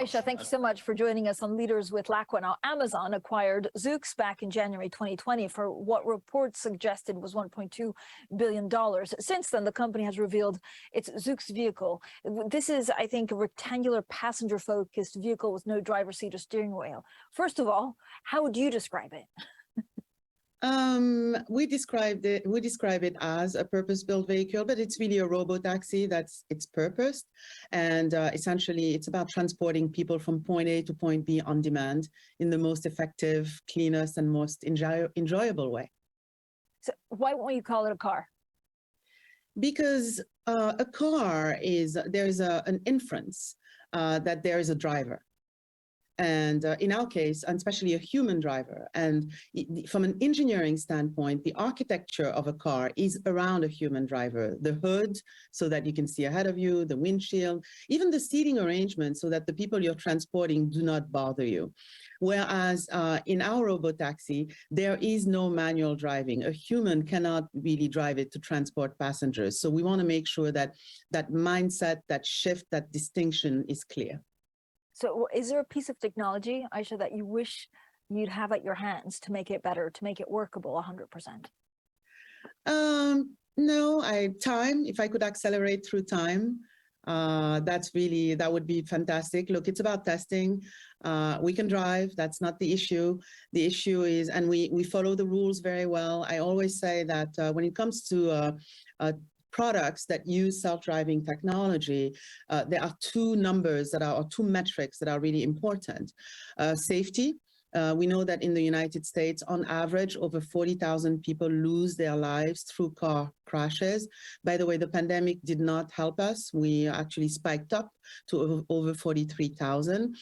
Aicha, thank you so much for joining us on Leaders with Lacqua. Now, Amazon acquired Zoox back in January 2020 for what reports suggested was $1.2 billion. Since then, the company has revealed its Zoox vehicle. This is, I think, a rectangular passenger-focused vehicle with no driver's seat or steering wheel. First of all, how would you describe it? We describe it as a purpose-built vehicle, but it's really a robo-taxi. That's its purpose. And essentially, it's about transporting people from point A to point B on demand in the most effective, cleanest, and most enjoyable way. So why won't you call it a car? Because a car is, there's an inference that there is a driver. And in our case, and especially a human driver. And from an engineering standpoint, the architecture of a car is around a human driver. The hood, so that you can see ahead of you, the windshield, even the seating arrangement, so that the people you're transporting do not bother you. Whereas in our robotaxi, there is no manual driving. A human cannot really drive it to transport passengers. So we want to make sure that that mindset, that shift, that distinction is clear. So is there a piece of technology, Aicha, that you wish you'd have at your hands to make it better, to make it workable 100%? No, time, if I could accelerate through time, that would be fantastic. Look, it's about testing. We can drive, that's not the issue. The issue is, and we follow the rules very well. I always say that when it comes to products that use self-driving technology, there are two metrics that are really important. Safety. We know that in the United States, on average, over 40,000 people lose their lives through car crashes. By the way, the pandemic did not help us. We actually spiked up to over 43,000.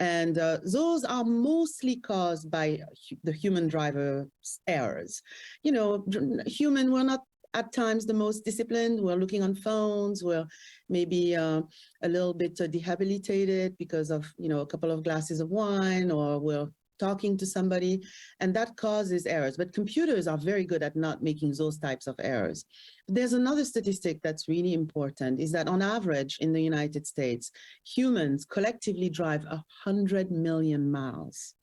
And those are mostly caused by the human driver's errors. You know, we're not at times the most disciplined. We're looking on phones. We're maybe a little bit debilitated because of, a couple of glasses of wine, or we're talking to somebody, and that causes errors. But computers are very good at not making those types of errors. There's another statistic that's really important, is that on average in the United States, humans collectively drive 100 million miles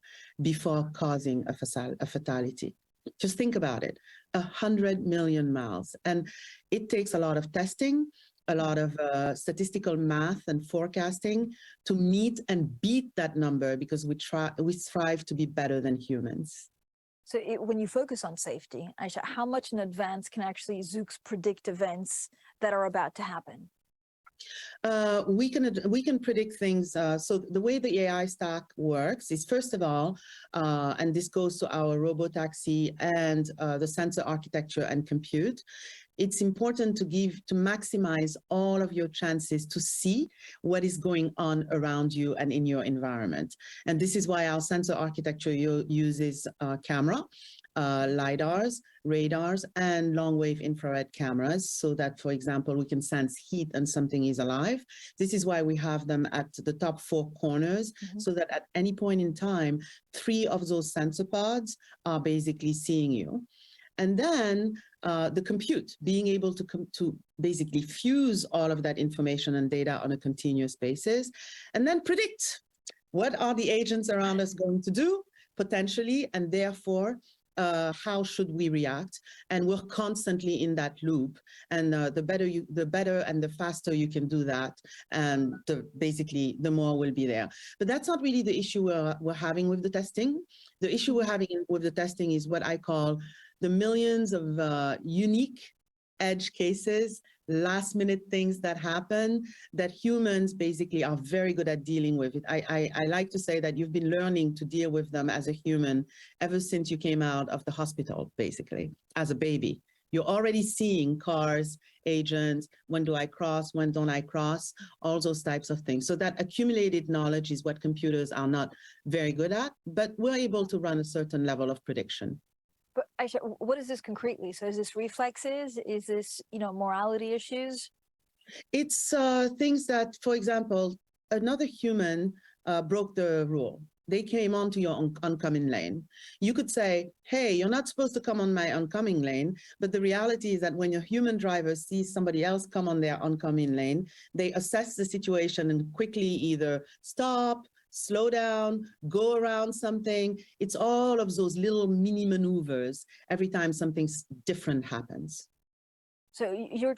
before causing a fatality. Just think about it, 100 million miles. And it takes a lot of testing, a lot of statistical math and forecasting to meet and beat that number, because we strive to be better than humans. So when you focus on safety, Aicha, how much in advance can actually Zoox predict events that are about to happen? We can predict things. So the way the AI stack works is, first of all, and this goes to our robotaxi and the sensor architecture and compute, it's important to maximize all of your chances to see what is going on around you and in your environment. And this is why our sensor architecture uses camera, LiDARs, radars, and long-wave infrared cameras, so that, for example, we can sense heat and something is alive. This is why we have them at the top 4 corners, so that at any point in time, 3 of those sensor pods are basically seeing you. And then the compute, being able to basically fuse all of that information and data on a continuous basis, and then predict what are the agents around us going to do, potentially, and therefore, how should we react? And we're constantly in that loop. And the better and the faster you can do that, and basically the more will be there. But that's not really the issue we're having with the testing. The issue we're having with the testing is what I call the millions of unique edge cases, last minute things that happen that humans basically are very good at dealing with. I like to say that you've been learning to deal with them as a human ever since you came out of the hospital, basically, as a baby. You're already seeing cars, agents, when do I cross, when don't I cross, all those types of things. So that accumulated knowledge is what computers are not very good at, but we're able to run a certain level of prediction. But Aicha, what is this concretely? So is this reflexes? Is this, morality issues? It's things that, for example, another human broke the rule. they came onto your oncoming lane. You could say, hey, you're not supposed to come on my oncoming lane. But the reality is that when your human driver sees somebody else come on their oncoming lane, they assess the situation and quickly either stop, slow down, go around something. It's all of those little mini maneuvers every time something different happens. So you're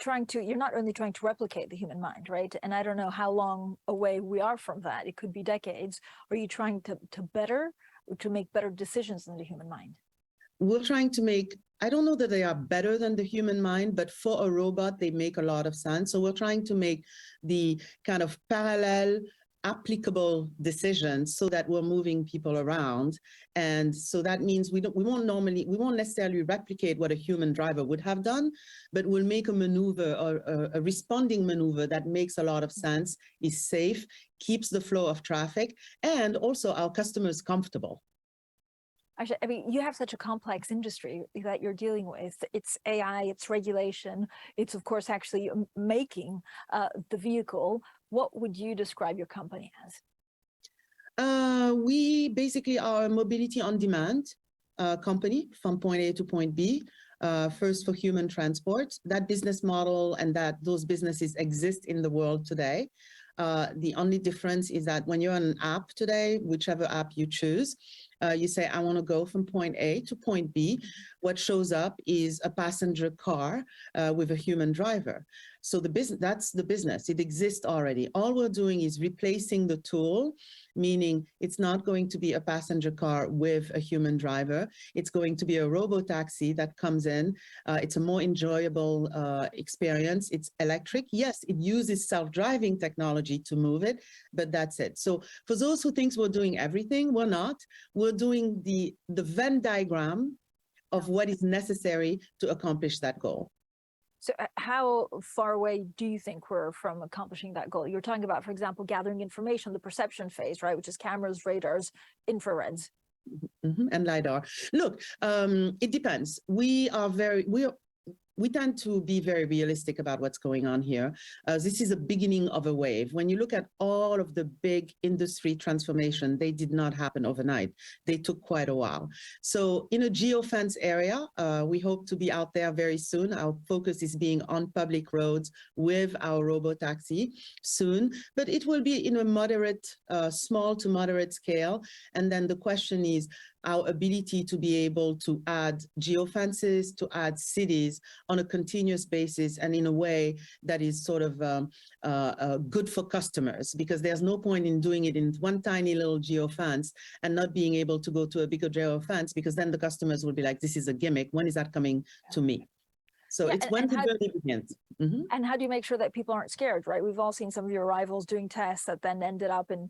not only trying to replicate the human mind, right? And I don't know how long away we are from that. It could be decades. Are you trying to make better decisions than the human mind? We're trying to make, I don't know that they are better than the human mind, but for a robot, they make a lot of sense. So we're trying to make the kind of parallel applicable decisions so that we're moving people around. And so that means we won't necessarily replicate what a human driver would have done, but we'll make a maneuver or a responding maneuver that makes a lot of sense, is safe, keeps the flow of traffic, and also our customers comfortable. Actually, I mean, you have such a complex industry that you're dealing with. It's AI, it's regulation, it's of course actually making the vehicle. What would you describe your company as? We basically are a mobility on demand company from point A to point B, first for human transport. That business model and those businesses exist in the world today. The only difference is that when you're on an app today, whichever app you choose, you say, I want to go from point A to point B. What shows up is a passenger car with a human driver. So that's the business. It exists already. All we're doing is replacing the tool, meaning it's not going to be a passenger car with a human driver. It's going to be a robo-taxi that comes in. It's a more enjoyable experience. It's electric. Yes, it uses self-driving technology to move it, but that's it. So for those who think we're doing everything, we're not. We're doing the Venn diagram of what is necessary to accomplish that goal. So how far away do you think we're from accomplishing that goal? You're talking about, for example, gathering information, the perception phase, right? Which is cameras, radars, infrareds. And LiDAR. Look, it depends. We tend to be very realistic about what's going on here. This is a beginning of a wave. When you look at all of the big industry transformation, they did not happen overnight. They took quite a while. So in a geofence area, we hope to be out there very soon. Our focus is being on public roads with our robo-taxi soon, but it will be in a moderate, small to moderate scale. And then the question is, our ability to be able to add geofences, to add cities on a continuous basis and in a way that is sort of good for customers, because there's no point in doing it in one tiny little geofence and not being able to go to a bigger geofence, because then the customers will be like, this is a gimmick. When is that coming to me? So it's when the journey begins. And how do you make sure that people aren't scared, right? We've all seen some of your rivals doing tests that then ended up in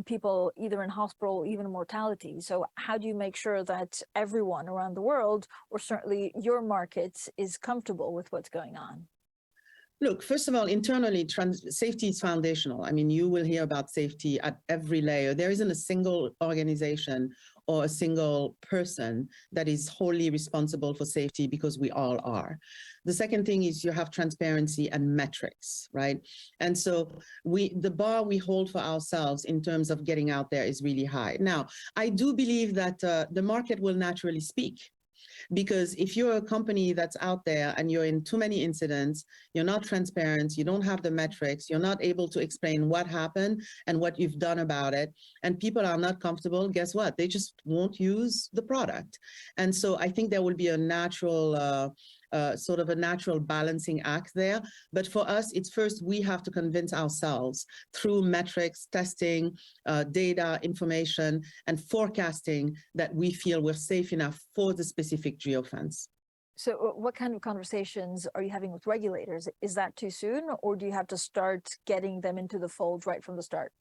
people either in hospital or even mortality. So how do you make sure that everyone around the world, or certainly your markets, is comfortable with what's going on? Look, first of all, internally, safety is foundational. I mean, you will hear about safety at every layer. There isn't a single organization or a single person that is wholly responsible for safety, because we all are. The second thing is you have transparency and metrics, right? And so the bar we hold for ourselves in terms of getting out there is really high. Now, I do believe that the market will naturally speak. Because if you're a company that's out there and you're in too many incidents, you're not transparent, you don't have the metrics, you're not able to explain what happened and what you've done about it, and people are not comfortable, guess what? They just won't use the product. And so I think there will be a natural sort of a natural balancing act there. But for us, it's first we have to convince ourselves through metrics, testing, data, information, and forecasting that we feel we're safe enough for the specific geofence. So what kind of conversations are you having with regulators? Is that too soon, or do you have to start getting them into the fold right from the start?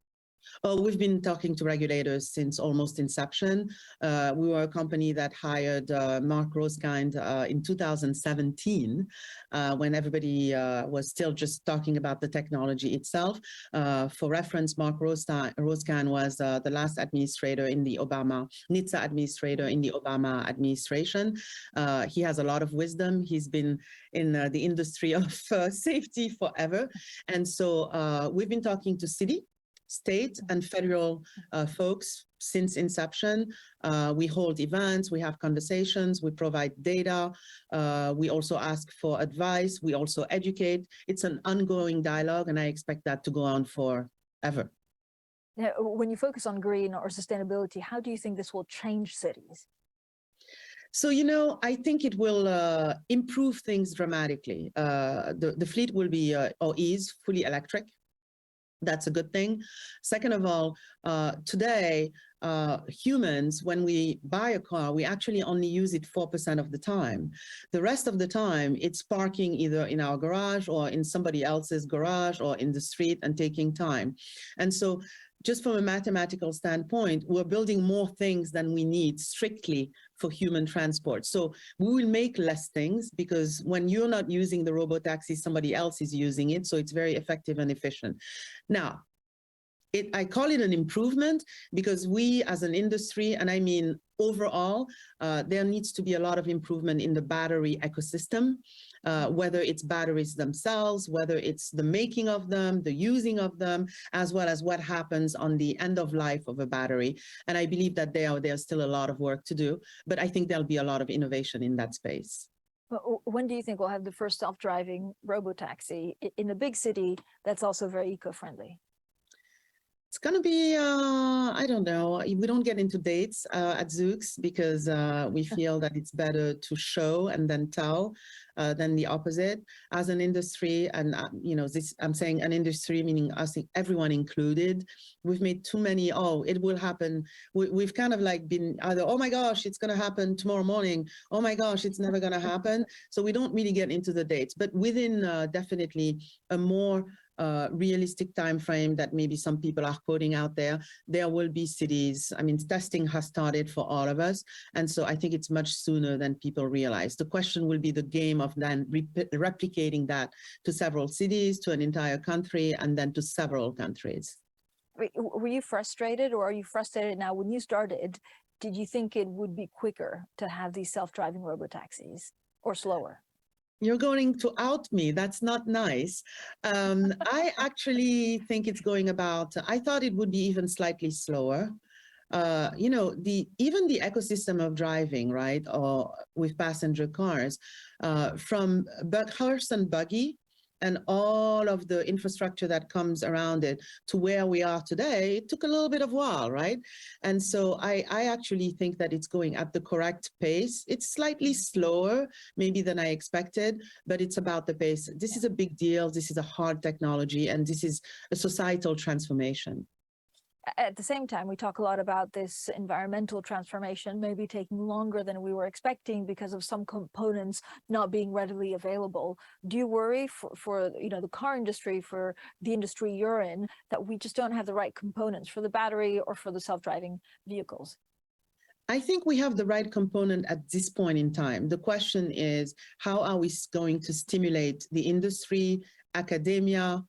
Oh, we've been talking to regulators since almost inception. We were a company that hired Mark Rosekind in 2017, when everybody was still just talking about the technology itself. For reference, Mark Rosekind was the last administrator in the NHTSA administrator in the Obama administration. He has a lot of wisdom. He's been in the industry of safety forever. And so we've been talking to state and federal folks since inception. We hold events, we have conversations, we provide data, we also ask for advice, we also educate. It's an ongoing dialogue, and I expect that to go on forever. Now, when you focus on green or sustainability, how do you think this will change cities? So, I think it will improve things dramatically. The fleet will be or is fully electric. That's a good thing. Second of all, today, humans, when we buy a car, we actually only use it 4% of the time. The rest of the time, it's parking either in our garage or in somebody else's garage or in the street and taking time. And so just from a mathematical standpoint, we're building more things than we need strictly for human transport. So we will make less things because when you're not using the robotaxi, somebody else is using it. So it's very effective and efficient. Now, I call it an improvement because we as an industry, and I mean overall, there needs to be a lot of improvement in the battery ecosystem, whether it's batteries themselves, whether it's the making of them, the using of them, as well as what happens on the end of life of a battery. And I believe that there's still a lot of work to do, but I think there'll be a lot of innovation in that space. When do you think we'll have the first self-driving robotaxi in a big city that's also very eco-friendly? It's going to be, I don't know, we don't get into dates at Zoox because we feel that it's better to show and then tell than the opposite. As an industry, and I'm saying an industry, meaning us, everyone included, we've made too many, it will happen. We've kind of like been either, oh my gosh, it's going to happen tomorrow morning. Oh my gosh, it's never going to happen. So we don't really get into the dates, but within definitely a more realistic time frame that maybe some people are quoting out there, there will be cities. I mean, testing has started for all of us. And so I think it's much sooner than people realize. The question will be the game of then replicating that to several cities, to an entire country, and then to several countries. Were you frustrated, or are you frustrated now? When you started, did you think it would be quicker to have these self-driving robotaxis or slower? You're going to out me. That's not nice. I actually think it's going about, I thought it would be even slightly slower. Even the ecosystem of driving, right, or with passenger cars, from horse and buggy, and all of the infrastructure that comes around it to where we are today, it took a little bit of while, right? And so I actually think that it's going at the correct pace. It's slightly slower maybe than I expected, but it's about the pace. This is a big deal. This is a hard technology, and this is a societal transformation. At the same time, we talk a lot about this environmental transformation maybe taking longer than we were expecting because of some components not being readily available. Do you worry for the car industry, for the industry you're in, that we just don't have the right components for the battery or for the self-driving vehicles? I think we have the right component at this point in time. The question is, how are we going to stimulate the industry, academia,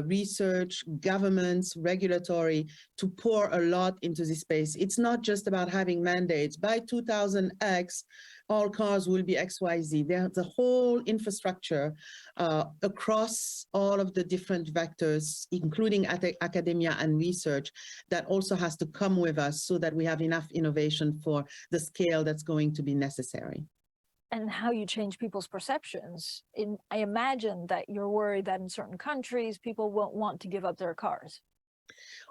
research, governments, regulatory, to pour a lot into this space? It's not just about having mandates. By 2000X, all cars will be XYZ. There's a whole infrastructure across all of the different vectors, including academia and research, that also has to come with us so that we have enough innovation for the scale that's going to be necessary. And how you change people's perceptions. I imagine that you're worried that in certain countries, people won't want to give up their cars.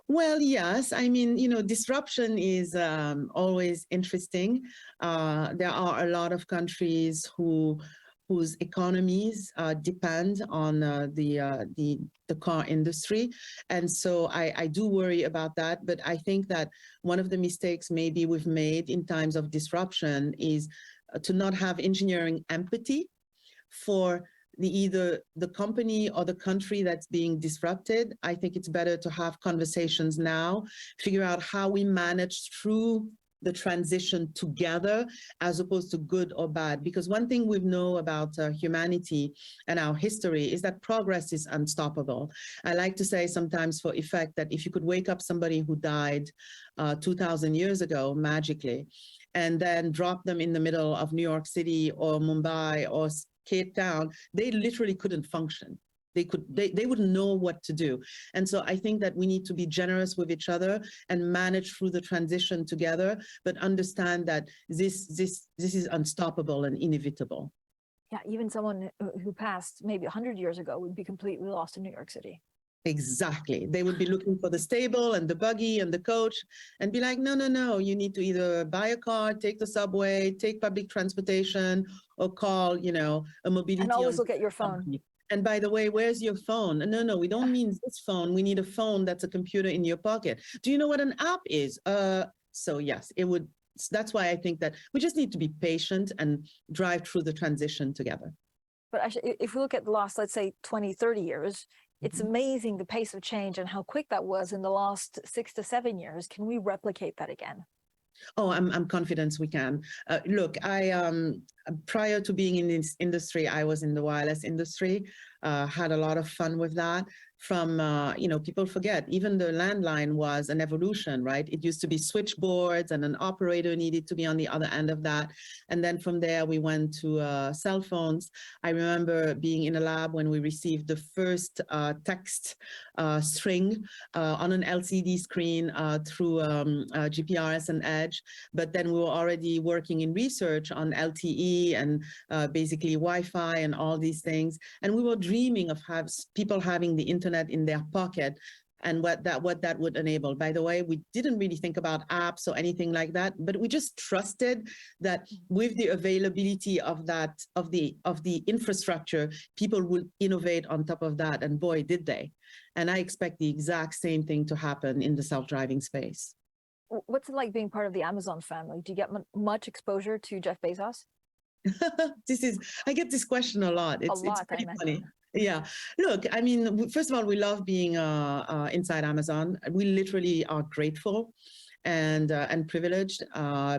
Well, yes. I mean, disruption is always interesting. There are a lot of countries whose economies depend on the car industry. And so I do worry about that. But I think that one of the mistakes maybe we've made in times of disruption is to not have engineering empathy for either the company or the country that's being disrupted. I think it's better to have conversations now, figure out how we manage through the transition together as opposed to good or bad. Because one thing we know about humanity and our history is that progress is unstoppable. I like to say sometimes for effect that if you could wake up somebody who died 2,000 years ago magically, and then drop them in the middle of New York City or Mumbai or Cape Town, they literally couldn't function. They wouldn't know what to do. And so I think that we need to be generous with each other and manage through the transition together, but understand that this is unstoppable and inevitable. Yeah, even someone who passed maybe 100 years ago would be completely lost in New York City. Exactly. They would be looking for the stable and the buggy and the coach and be like, no, no, no, you need to either buy a car, take the subway, take public transportation, or call, a mobility. And always look at your phone. Company. And by the way, where's your phone? No, no, we don't mean this phone. We need a phone that's a computer in your pocket. Do you know what an app is? So yes, that's why I think that we just need to be patient and drive through the transition together. But actually, if we look at the last, let's say 20, 30 years, it's amazing the pace of change and how quick that was in the last 6 to 7 years. Can we replicate that again? Oh, I'm confident we can. Look, prior to being in this industry, I was in the wireless industry, had a lot of fun with that. From, people forget, even the landline was an evolution, right? It used to be switchboards and an operator needed to be on the other end of that. And then from there, we went to cell phones. I remember being in a lab when we received the first text string on an LCD screen through GPRS and Edge. But then we were already working in research on LTE and basically Wi-Fi and all these things. And we were dreaming of people having the internet in their pocket and what that would enable. By the way, we didn't really think about apps or anything like that, but we just trusted that with the availability of the infrastructure, people would innovate on top of that. And boy, did they. And I expect the exact same thing to happen in the self-driving space. What's it like being part of the Amazon family? Do you get much exposure to Jeff Bezos? I get this question a lot. It's pretty funny. Yeah. Look, I mean, first of all, we love being inside Amazon. We literally are grateful and privileged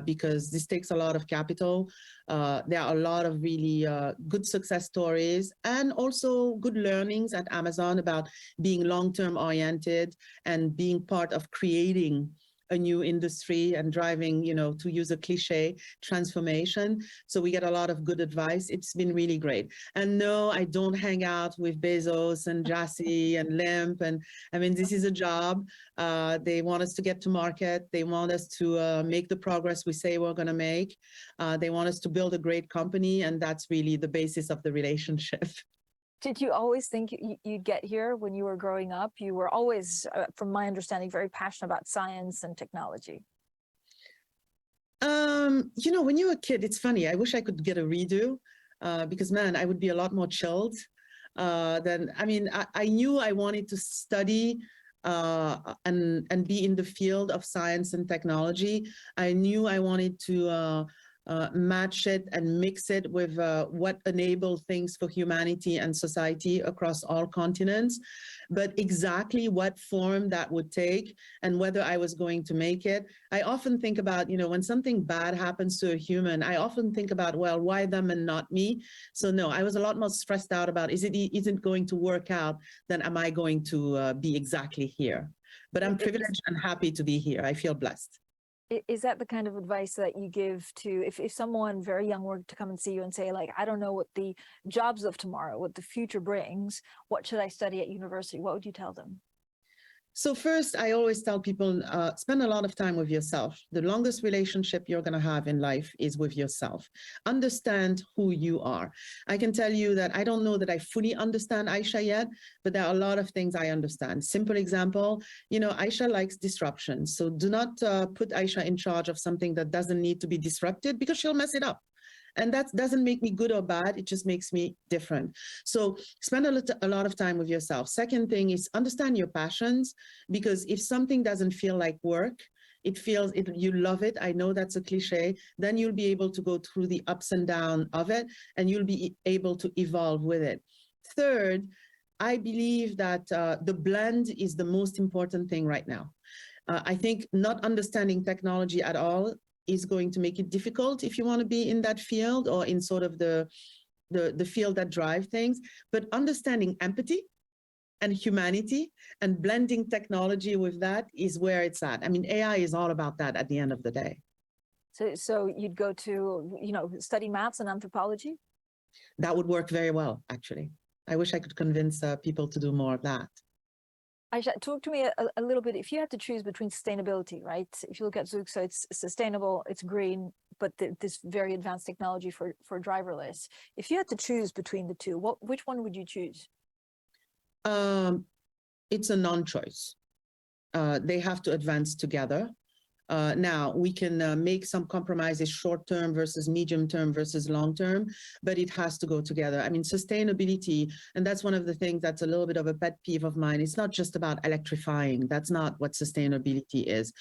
because this takes a lot of capital. There are a lot of really good success stories and also good learnings at Amazon about being long-term oriented and being part of creating a new industry and driving, to use a cliche, transformation. So we get a lot of good advice. It's been really great. And no, I don't hang out with Bezos and Jassy and Limp. And I mean, this is a job. They want us to get to market. They want us to make the progress we say we're going to make. They want us to build a great company. And that's really the basis of the relationship. Did you always think you'd get here when you were growing up? You were always, from my understanding, very passionate about science and technology. When you're a kid, it's funny. I wish I could get a redo because, man, I would be a lot more chilled. I knew I wanted to study and be in the field of science and technology. I knew I wanted to match it and mix it with what enabled things for humanity and society across all continents. But exactly what form that would take and whether I was going to make it, I often think about, when something bad happens to a human, I often think about, well, why them and not me? So no, I was a lot more stressed out about, isn't going to work out, then am I going to be exactly here? But I'm privileged and happy to be here. I feel blessed. Is that the kind of advice that you give to, if someone very young were to come and see you and say, like, I don't know what the jobs of tomorrow, what the future brings, what should I study at university? What would you tell them? So first, I always tell people, spend a lot of time with yourself. The longest relationship you're going to have in life is with yourself. Understand who you are. I can tell you that I don't know that I fully understand Aicha yet, but there are a lot of things I understand. Simple example, Aicha likes disruption. So do not put Aicha in charge of something that doesn't need to be disrupted because she'll mess it up. And that doesn't make me good or bad. It just makes me different. So spend a lot of time with yourself. Second thing is understand your passions, because if something doesn't feel like work, you love it. I know that's a cliche. Then you'll be able to go through the ups and downs of it, and you'll be able to evolve with it. Third, I believe that the blend is the most important thing right now. I think not understanding technology at all is going to make it difficult if you want to be in that field or in sort of the field that drive things. But understanding empathy and humanity and blending technology with that is where it's at. I mean, AI is all about that at the end of the day. So you'd go to, study maths and anthropology? That would work very well, actually. I wish I could convince people to do more of that. Aicha, talk to me a little bit. If you had to choose between sustainability, right? If you look at Zoox, so it's sustainable, it's green, but this very advanced technology for driverless. If you had to choose between the two, which one would you choose? It's a non-choice. They have to advance together. Now, we can make some compromises short-term versus medium-term versus long-term, but it has to go together. I mean, sustainability, and that's one of the things that's a little bit of a pet peeve of mine. It's not just about electrifying. That's not what sustainability is.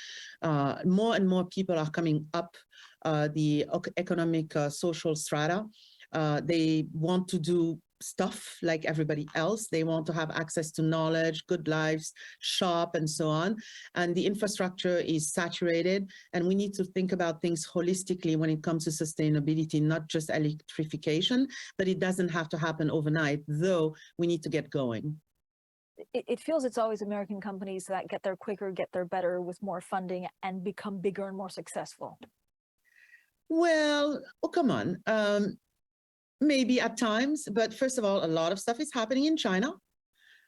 More and more people are coming up the economic, social strata. They want to do stuff like everybody else. They want to have access to knowledge, good lives, shop, and so on. And the infrastructure is saturated, and we need to think about things holistically when it comes to sustainability, not just electrification, but it doesn't have to happen overnight, though we need to get going. It feels it's always American companies that get there quicker, get there better with more funding and become bigger and more successful. Well, oh, come on. Maybe at times, but first of all, a lot of stuff is happening in China.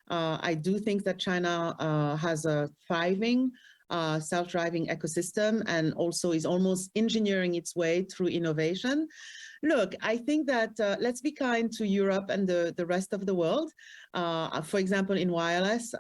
I do think that China has a thriving self-driving ecosystem and also is almost engineering its way through innovation. Look, I think that let's be kind to Europe and the rest of the world. For example, in wireless,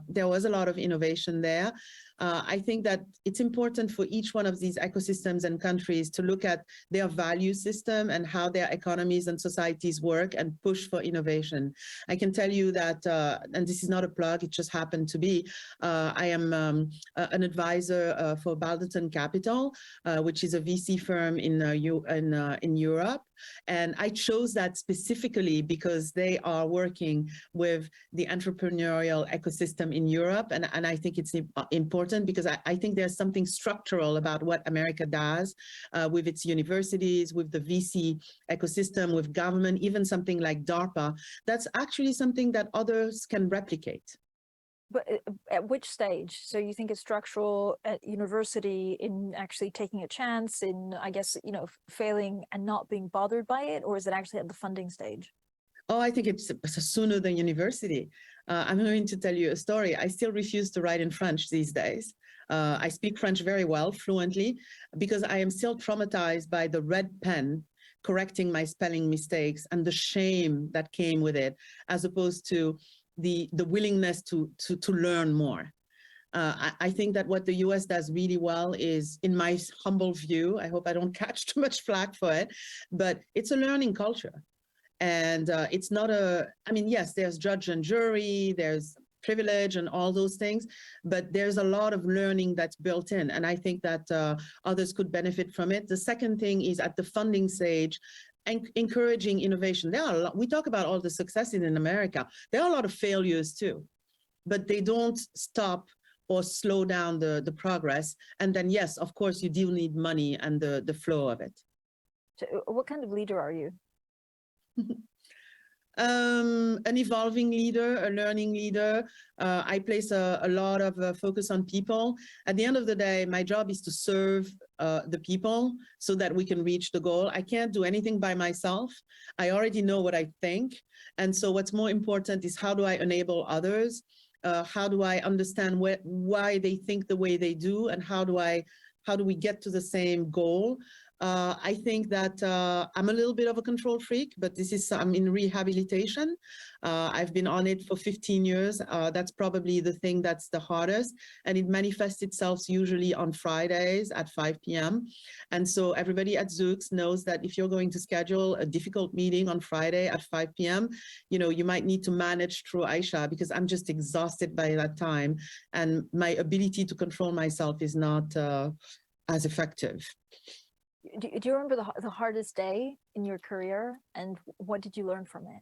there was a lot of innovation there. I think that it's important for each one of these ecosystems and countries to look at their value system and how their economies and societies work and push for innovation. I can tell you that, and this is not a plug, it just happened to be, I am an advisor for Balderton Capital, which is a VC firm in Europe. And I chose that specifically because they are working with the entrepreneurial ecosystem in Europe. And I think it's important because I think there's something structural about what America does with its universities, with the VC ecosystem, with government, even something like DARPA. That's actually something that others can replicate. But at which stage? So you think it's structural at university in actually taking a chance in, I guess, you know, failing and not being bothered by it, or is it actually at the funding stage? Oh, I think it's sooner than university. I'm going to tell you a story. I still refuse to write in French these days. I speak French very well, fluently, because I am still traumatized by the red pen correcting my spelling mistakes and the shame that came with it, as opposed to the willingness to learn more. I think that what the US does really well is, in my humble view, I hope I don't catch too much flack for it, but it's a learning culture. And it's not I mean, yes, there's judge and jury, there's privilege and all those things, but there's a lot of learning that's built in. And I think that others could benefit from it. The second thing is at the funding stage, encouraging innovation. There are we talk about all the successes in America. There are a lot of failures too, but they don't stop or slow down the progress. And then, yes, of course, you do need money and the flow of it. So what kind of leader are you? An evolving leader, a learning leader. I place a lot of focus on people. At the end of the day, my job is to serve the people so that we can reach the goal. I can't do anything by myself. I already know what I think. And so what's more important is how do I enable others? How do I understand why they think the way they do? And how do we get to the same goal? I think that I'm a little bit of a control freak, but I'm in rehabilitation. I've been on it for 15 years. That's probably the thing that's the hardest. And it manifests itself usually on Fridays at 5 p.m. And so everybody at Zoox knows that if you're going to schedule a difficult meeting on Friday at 5 p.m., you know, you might need to manage through Aicha because I'm just exhausted by that time. And my ability to control myself is not as effective. Do you remember the hardest day in your career, and what did you learn from it?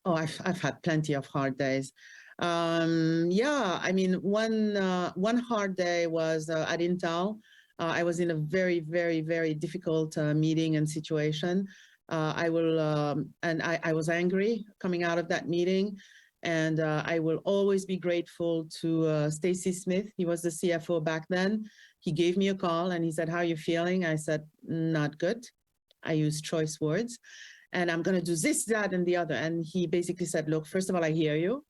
Oh, I've had plenty of hard days. Yeah, I mean, one hard day was at Intel. I was in a very, very, very difficult meeting and situation. I was angry coming out of that meeting. And I will always be grateful to Stacy Smith. He was the CFO back then. He gave me a call and he said, "How are you feeling?" I said, "Not good." I used choice words. and I'm going to do this, that, and the other. And he basically said, look, first of all, I hear you.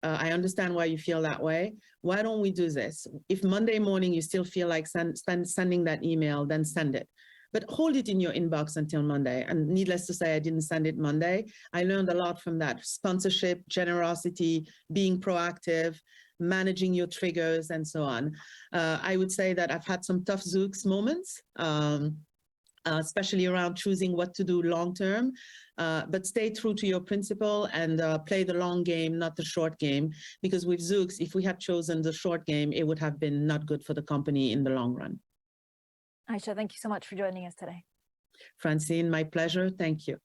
I understand why you feel that way. Why don't we do this? If Monday morning you still feel like sending that email, then send it. But hold it in your inbox until Monday. And needless to say, I didn't send it Monday. I learned a lot from that. Sponsorship, generosity, being proactive, managing your triggers, and so on. I would say that I've had some tough Zoox moments, especially around choosing what to do long term, but stay true to your principle and play the long game, not the short game. Because with Zoox, if we had chosen the short game, it would have been not good for the company in the long run. Aicha, thank you so much for joining us today. Francine, my pleasure. Thank you.